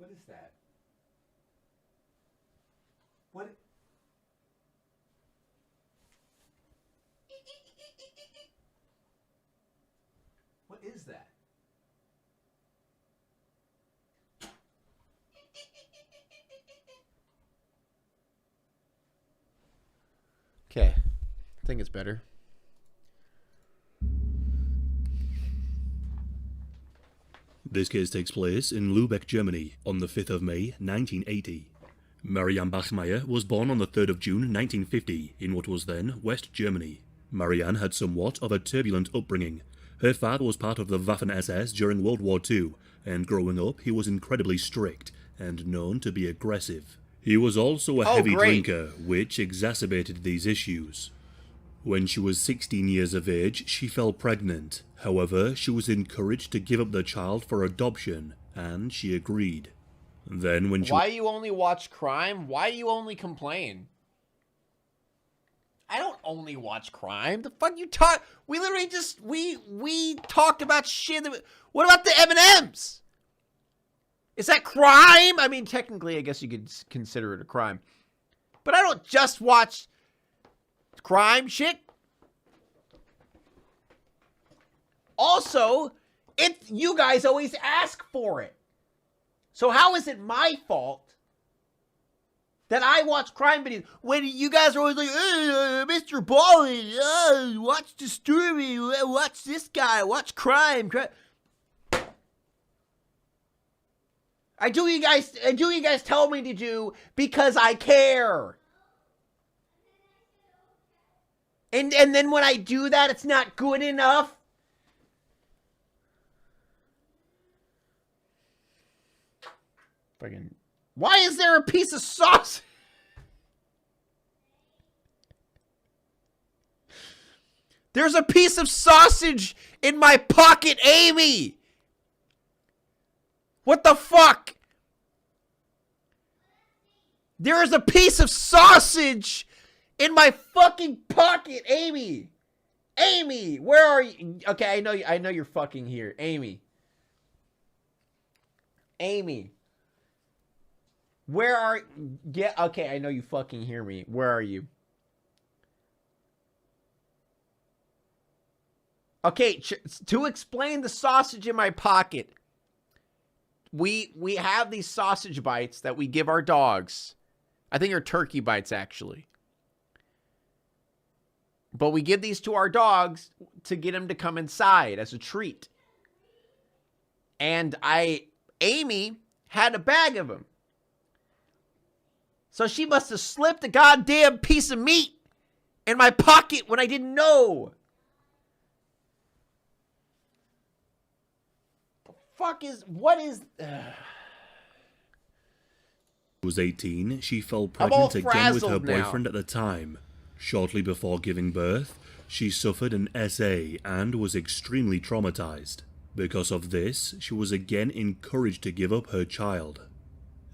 What is that? What? What is that? Okay. I think it's better. This case takes place in Lübeck, Germany, on the 5th of May, 1980. Marianne Bachmeier was born on the 3rd of June, 1950, in what was then West Germany. Marianne had somewhat of a turbulent upbringing. Her father was part of the Waffen-SS during World War II, and growing up he was incredibly strict and known to be aggressive. He was also a heavy drinker, which exacerbated these issues. When she was 16 years of age, she fell pregnant. However, she was encouraged to give up the child for adoption, and she agreed. Then when she... Why you only watch crime? Why you only complain? I don't only watch crime. The fuck you talk? We literally just we talked about shit. What about the M&Ms? Is that crime? I mean, technically, I guess you could consider it a crime. But I don't just watch crime shit. Also, you guys always ask for it. So how is it my fault that I watch crime videos when you guys are always like, Mr. Ballin, watch Disturbing, watch this guy, watch crime. I do you guys tell me to do because I care. And then when I do that, it's not good enough. Fucking, why is there a piece of sauce? There's a piece of sausage in my pocket, Amy. What the fuck? There is a piece of sausage in my fucking pocket, Amy. Amy, where are you? Okay, I know you're fucking here, Amy. Amy. Where are... Yeah, okay, I know you fucking hear me. Where are you? Okay, to explain the sausage in my pocket, we have these sausage bites that we give our dogs. I think they're turkey bites, actually. But we give these to our dogs to get them to come inside as a treat. And Amy had a bag of them. So she must have slipped a goddamn piece of meat in my pocket when I didn't know. The fuck is... What is... was 18, she fell pregnant again with her boyfriend at the time. Shortly before giving birth, she suffered an SA and was extremely traumatized. Because of this, she was again encouraged to give up her child.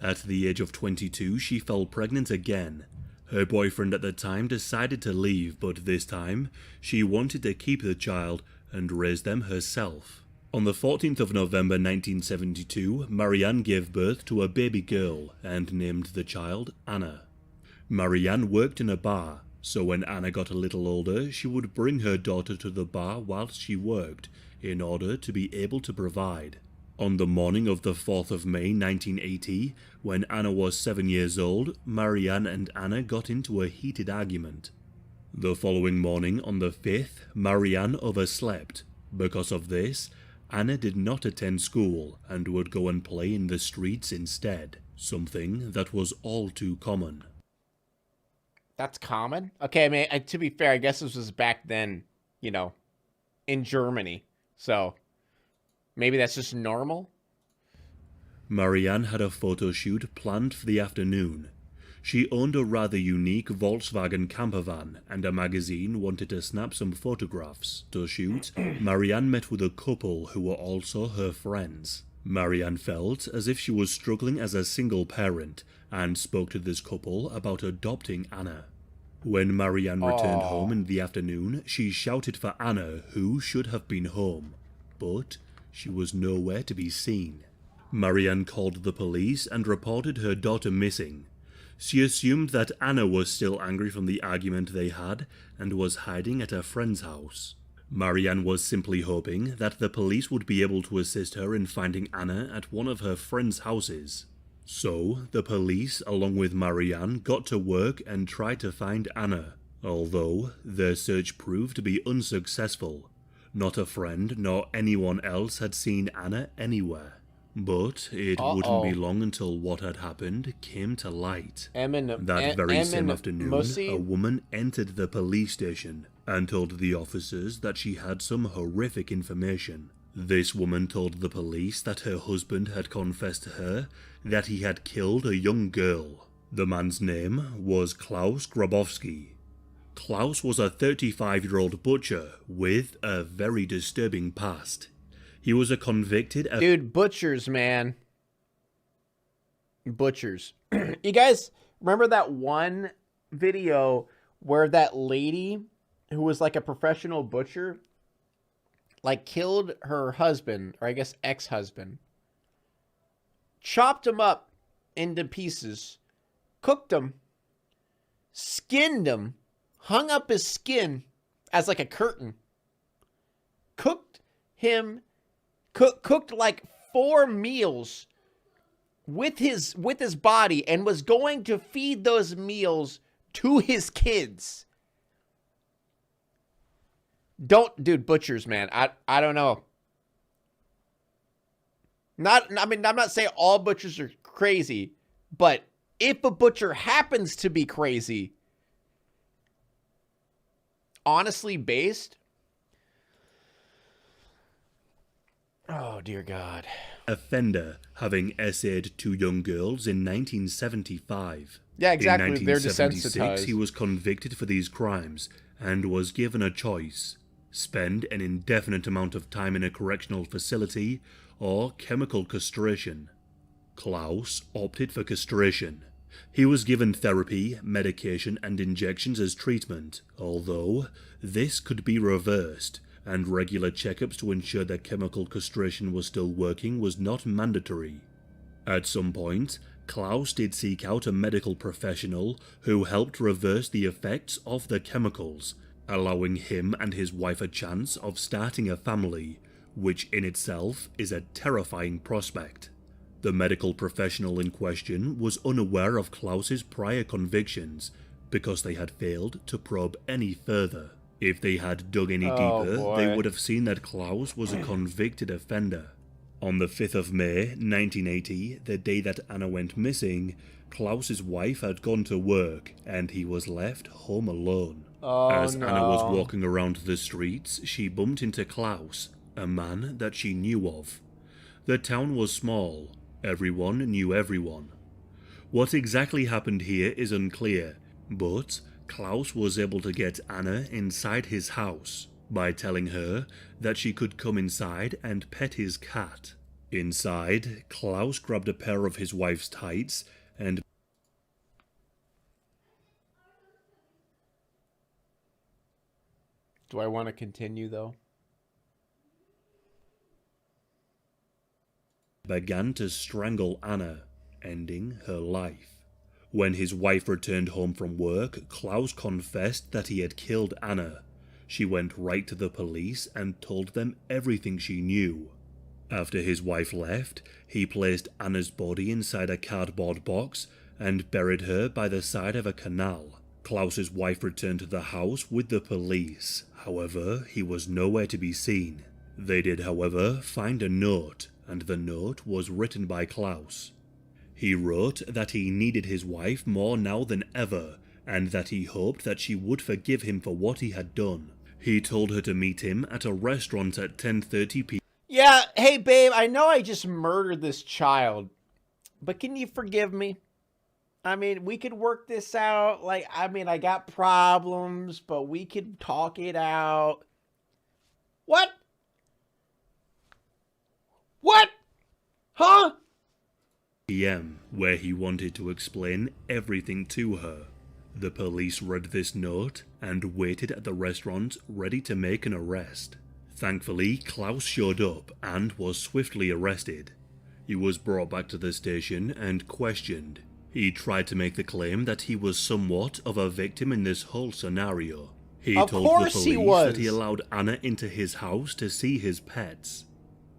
At the age of 22, she fell pregnant again. Her boyfriend at the time decided to leave, but this time, she wanted to keep the child and raise them herself. On the 14th of November 1972, Marianne gave birth to a baby girl and named the child Anna. Marianne worked in a bar, so when Anna got a little older, she would bring her daughter to the bar whilst she worked, in order to be able to provide. On the morning of the 4th of May 1980, when Anna was 7 years old, Marianne and Anna got into a heated argument. The following morning, on the 5th, Marianne overslept. Because of this, Anna did not attend school and would go and play in the streets instead, something that was all too common. That's common? Okay, I mean, to be fair, I guess this was back then, you know, in Germany, so... Maybe that's just normal? Marianne had a photo shoot planned for the afternoon. She owned a rather unique Volkswagen camper van, and a magazine wanted to snap some photographs. To shoot, Marianne met with a couple who were also her friends. Marianne felt as if she was struggling as a single parent, and spoke to this couple about adopting Anna. When Marianne returned home in the afternoon, she shouted for Anna, who should have been home. But... she was nowhere to be seen. Marianne called the police and reported her daughter missing. She assumed that Anna was still angry from the argument they had and was hiding at a friend's house. Marianne was simply hoping that the police would be able to assist her in finding Anna at one of her friend's houses. So, the police, along with Marianne, got to work and tried to find Anna, although their search proved to be unsuccessful. Not a friend nor anyone else had seen Anna anywhere. But it wouldn't be long until what had happened came to light. That very same afternoon, a woman entered the police station and told the officers that she had some horrific information. This woman told the police that her husband had confessed to her that he had killed a young girl. The man's name was Klaus Grabowski. Klaus was a 35-year-old butcher with a very disturbing past. He was a convicted... Dude, butchers, man. Butchers. You guys remember that one video where that lady who was like a professional butcher like killed her husband, or I guess ex-husband, chopped him up into pieces, cooked him, skinned him, hung up his skin as like a curtain, cooked him, cooked like 4 meals with his body, and was going to feed those meals to his kids. Dude, butchers, man. I don't know. I mean, I'm not saying all butchers are crazy, but if a butcher happens to be crazy, honestly based, oh dear God. Offender, having essayed 2 young girls in 1975. Yeah, exactly. In 1976, he was convicted for these crimes and was given a choice: spend an indefinite amount of time in a correctional facility or chemical castration. Klaus opted for castration. He was given therapy, medication, and injections as treatment, although this could be reversed, and regular checkups to ensure that chemical castration was still working was not mandatory. At some point, Klaus did seek out a medical professional who helped reverse the effects of the chemicals, allowing him and his wife a chance of starting a family, which in itself is a terrifying prospect. The medical professional in question was unaware of Klaus's prior convictions because they had failed to probe any further. If they had dug any deeper, they would have seen that Klaus was a convicted offender. On the 5th of May, 1980, the day that Anna went missing, Klaus's wife had gone to work and he was left home alone. As Anna was walking around the streets, she bumped into Klaus, a man that she knew of. The town was small. Everyone knew everyone. What exactly happened here is unclear, but Klaus was able to get Anna inside his house by telling her that she could come inside and pet his cat. Inside, Klaus grabbed a pair of his wife's tights and Do I want to continue, though? began to strangle Anna, ending her life. When his wife returned home from work, Klaus confessed that he had killed Anna. She went right to the police and told them everything she knew. After his wife left, he placed Anna's body inside a cardboard box and buried her by the side of a canal. Klaus's wife returned to the house with the police. However, he was nowhere to be seen. They did, however, find a note, and the note was written by Klaus. He wrote that he needed his wife more now than ever, and that he hoped that she would forgive him for what he had done. He told her to meet him at a restaurant at 10:30 p.m. Yeah, hey babe, I know I just murdered this child, but can you forgive me? I mean, we could work this out. Like, I mean, I got problems, but we could talk it out. What? What? Huh? p.m., where he wanted to explain everything to her. The police read this note and waited at the restaurant ready to make an arrest. Thankfully, Klaus showed up and was swiftly arrested. He was brought back to the station and questioned. He tried to make the claim that he was somewhat of a victim in this whole scenario. He told the police that he allowed Anna into his house to see his pets.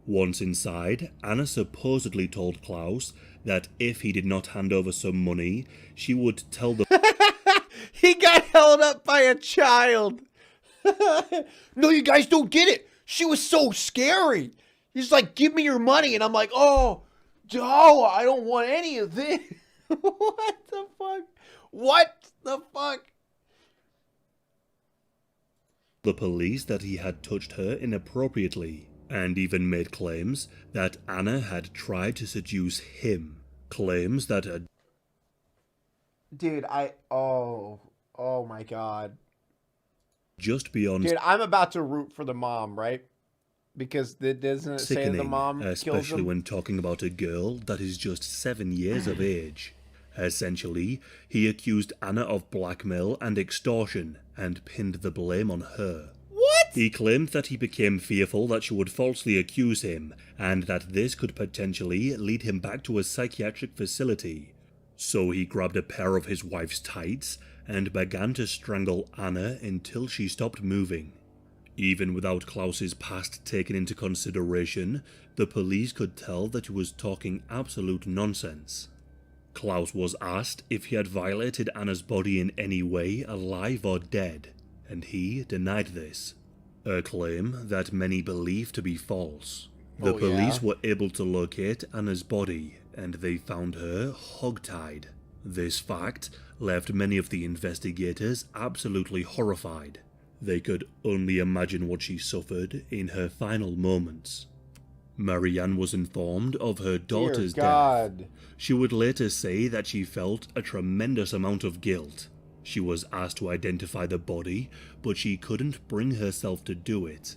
Once inside, Anna supposedly told Klaus that if he did not hand over some money, she would tell the He got held up by a child. No, you guys don't get it. She was so scary. He's like, give me your money. And I'm like, oh, no, I don't want any of this. What the fuck? What the fuck? The police that he had touched her inappropriately, and even made claims that Anna had tried to seduce him. Claims that Dude, oh my God. Just beyond... Dude, I'm about to root for the mom, right? Because doesn't it say the mom kills him? Especially when talking about a girl that is just 7 years of age. Essentially, he accused Anna of blackmail and extortion and pinned the blame on her. What? He claimed that he became fearful that she would falsely accuse him and that this could potentially lead him back to a psychiatric facility. So he grabbed a pair of his wife's tights and began to strangle Anna until she stopped moving. Even without Klaus's past taken into consideration, the police could tell that he was talking absolute nonsense. Klaus was asked if he had violated Anna's body in any way, alive or dead, and he denied this, a claim that many believe to be false. The police were able to locate Anna's body, and they found her hogtied. This fact left many of the investigators absolutely horrified. They could only imagine what she suffered in her final moments. Marianne was informed of her daughter's death. She would later say that she felt a tremendous amount of guilt. She was asked to identify the body, but she couldn't bring herself to do it.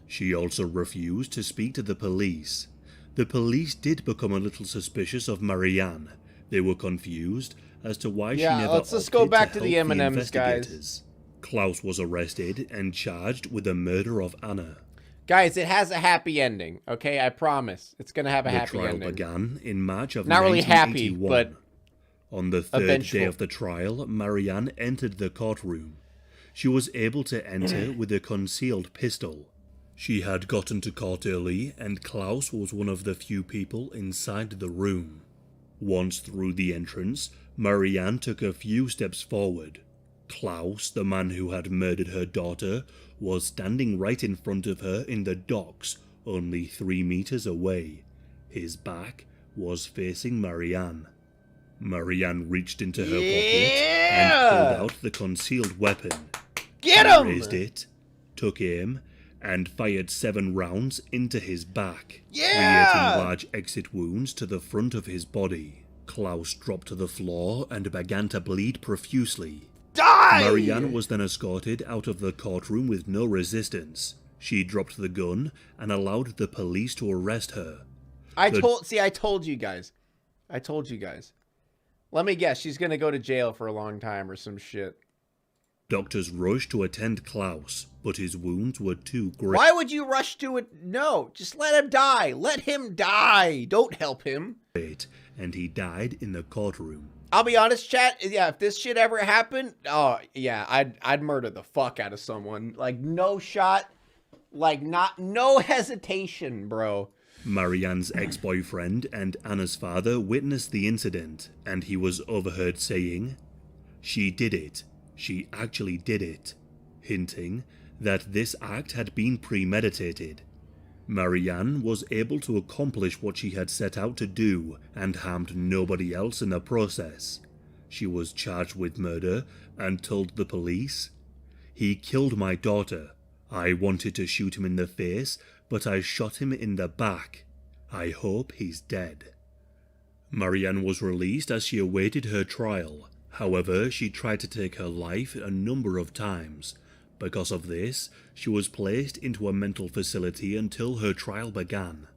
She also refused to speak to the police. The police did become a little suspicious of Marianne. They were confused as to why she never let's just go back to the M&Ms, guys. Klaus was arrested and charged with the murder of Anna. Guys, it has a happy ending, okay? I promise. It's going to have a happy ending. The trial began in March of 1981. Not really happy, but on the third day of the trial, Marianne entered the courtroom. She was able to enter with a concealed pistol. She had gotten to court early, and Klaus was one of the few people inside the room. Once through the entrance, Marianne took a few steps forward. Klaus, the man who had murdered her daughter, was standing right in front of her in the docks, only 3 meters away. His back was facing Marianne. Marianne reached into her pocket and pulled out the concealed weapon. Get him! Raised it, took aim, and fired 7 rounds into his back, creating large exit wounds to the front of his body. Klaus dropped to the floor and began to bleed profusely. Die! Marianne was then escorted out of the courtroom with no resistance. She dropped the gun and allowed the police to arrest her. I told you guys. Let me guess, she's gonna go to jail for a long time or some shit. Doctors rushed to attend Klaus, but his wounds were too great. Why would you rush to it? No, just let him die. Let him die. Don't help him. And he died in the courtroom. I'll be honest, chat. Yeah, if this shit ever happened, oh yeah, I'd murder the fuck out of someone. Like no shot, like no hesitation, bro. Marianne's ex-boyfriend and Anna's father witnessed the incident, and he was overheard saying, "She did it. She actually did it," hinting that this act had been premeditated. Marianne was able to accomplish what she had set out to do and harmed nobody else in the process. She was charged with murder and told the police, "He killed my daughter. I wanted to shoot him in the face, but I shot him in the back. I hope he's dead." Marianne was released as she awaited her trial. However, she tried to take her life a number of times. Because of this, she was placed into a mental facility until her trial began.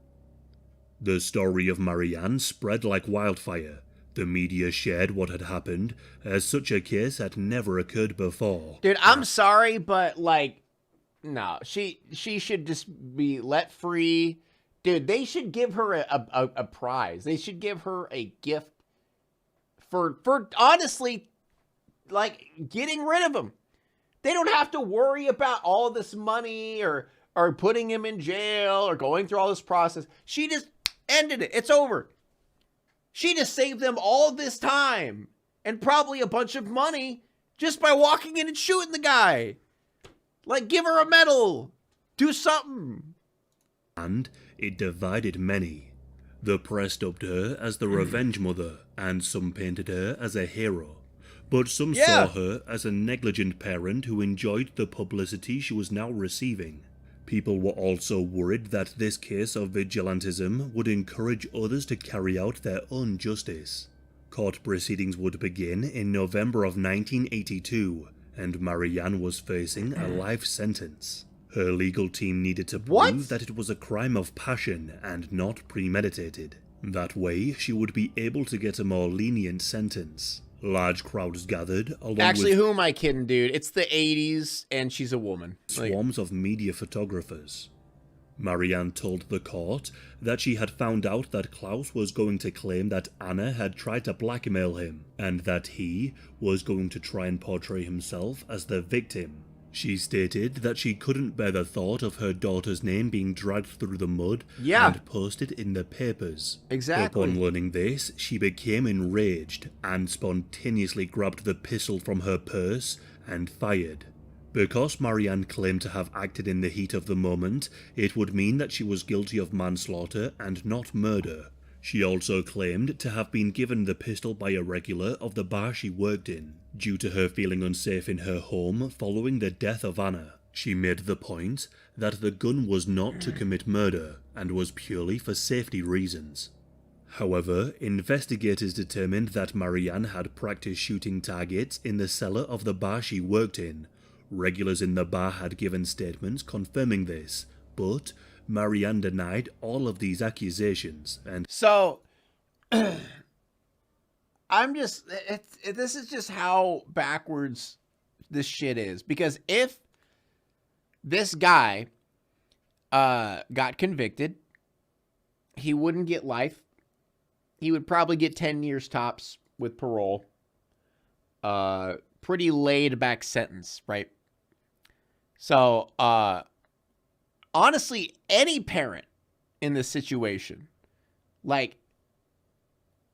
The story of Marianne spread like wildfire. The media shared what had happened, as such a case had never occurred before. Dude, I'm sorry, but like, no, she should just be let free, Dude, they should give her a prize. They should give her a gift for honestly, like, getting rid of him. They don't have to worry about all this money or putting him in jail or going through all this process. She just ended it. It's over. She just saved them all this time and probably a bunch of money just by walking in and shooting the guy. Like, give her a medal. Do something. And it divided many. The press dubbed her as the Revenge Mother, and some painted her as a hero. But some saw her as a negligent parent who enjoyed the publicity she was now receiving. People were also worried that this case of vigilantism would encourage others to carry out their own justice. Court proceedings would begin in November of 1982, and Marianne was facing a life sentence. Her legal team needed to prove that it was a crime of passion and not premeditated. That way, she would be able to get a more lenient sentence. Large crowds gathered, along Actually, with who am I kidding, dude? It's the 80s, and she's a woman. swarms of media photographers. Marianne told the court that she had found out that Klaus was going to claim that Anna had tried to blackmail him, and that he was going to try and portray himself as the victim. She stated that she couldn't bear the thought of her daughter's name being dragged through the mud and posted in the papers. Exactly. Upon learning this, she became enraged and spontaneously grabbed the pistol from her purse and fired. Because Marianne claimed to have acted in the heat of the moment, it would mean that she was guilty of manslaughter and not murder. She also claimed to have been given the pistol by a regular of the bar she worked in, due to her feeling unsafe in her home following the death of Anna. She made the point that the gun was not to commit murder and was purely for safety reasons. However, investigators determined that Marianne had practiced shooting targets in the cellar of the bar she worked in. Regulars in the bar had given statements confirming this, but Marianne denied all of these accusations, and so this is just how backwards this shit is. Because if this guy got convicted, he wouldn't get life. He would probably get 10 years tops with parole. Pretty laid back sentence, right? So, honestly, any parent in this situation, like,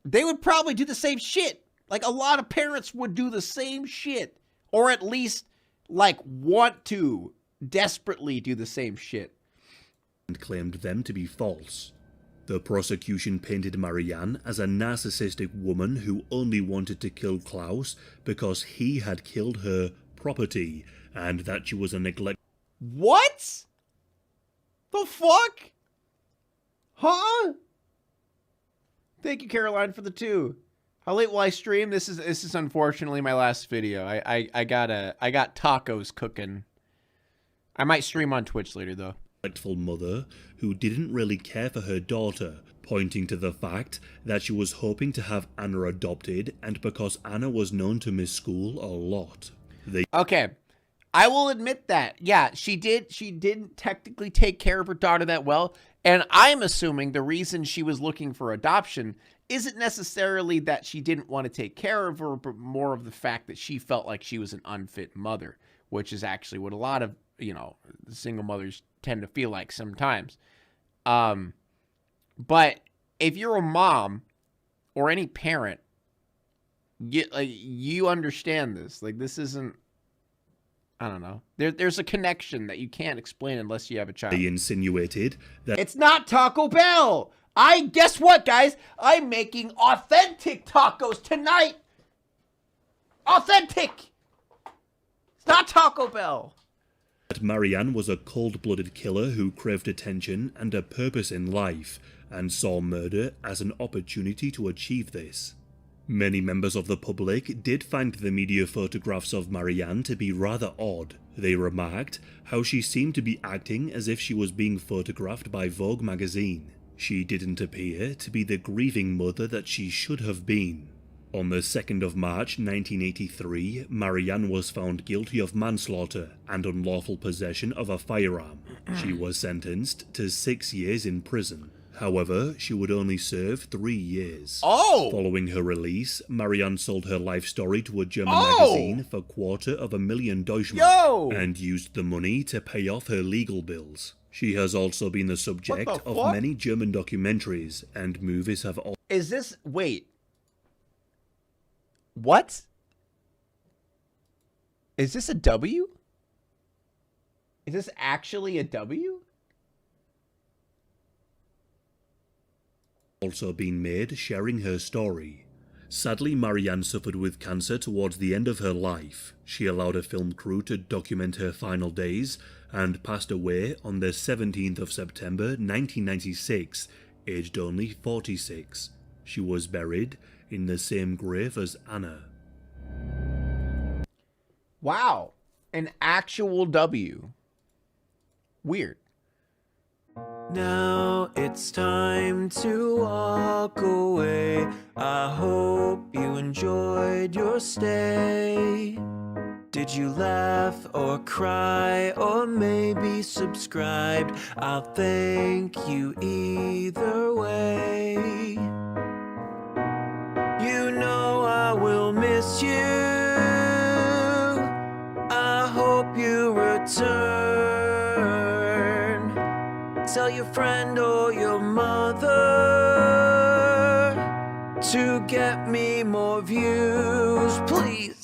they would probably do the same shit. Like, a lot of parents would do the same shit. Or at least, like, want to desperately do the same shit. And claimed them to be false. The prosecution painted Marianne as a narcissistic woman who only wanted to kill Klaus because he had killed her property, and that she was a neglect. What? The fuck? Huh? Thank you, Caroline, for the 2. How late will I stream? This is unfortunately my last video. I got tacos cooking. I might stream on Twitch later though. Neglectful mother who didn't really care for her daughter, pointing to the fact that she was hoping to have Anna adopted, and because Anna was known to miss school a lot. Okay. I will admit that. Yeah, she didn't technically take care of her daughter that well. And I'm assuming the reason she was looking for adoption isn't necessarily that she didn't want to take care of her, but more of the fact that she felt like she was an unfit mother, which is actually what a lot of, single mothers tend to feel like sometimes. But if you're a mom or any parent, you understand this. Like, this isn't, I don't know. There's a connection that you can't explain unless you have a child. They insinuated that it's not Taco Bell. Guess what, guys? I'm making authentic tacos tonight. Authentic. It's not Taco Bell. That Marianne was a cold-blooded killer who craved attention and a purpose in life, and saw murder as an opportunity to achieve this. Many members of the public did find the media photographs of Marianne to be rather odd. They remarked how she seemed to be acting as if she was being photographed by Vogue magazine. She didn't appear to be the grieving mother that she should have been. On the 2nd of March 1983, Marianne was found guilty of manslaughter and unlawful possession of a firearm. She was sentenced to 6 years in prison. However, she would only serve 3 years. Oh! Following her release, Marianne sold her life story to a German magazine for $250,000 and used the money to pay off her legal bills. She has also been the subject of many German documentaries, and movies have all— Is this... Wait. What? Is this a W? Is this actually a W? also been made sharing her story. Sadly, Marianne suffered with cancer towards the end of her life. She allowed a film crew to document her final days and passed away on the 17th of September 1996, aged only 46. She was buried in the same grave as Anna. Wow. An actual W. Weird. Now it's time to walk away. I hope you enjoyed your stay. Did you laugh or cry or maybe subscribed? I'll thank you either way. You know I will miss you. I hope you return. Tell your friend or your mother to get me more views, please.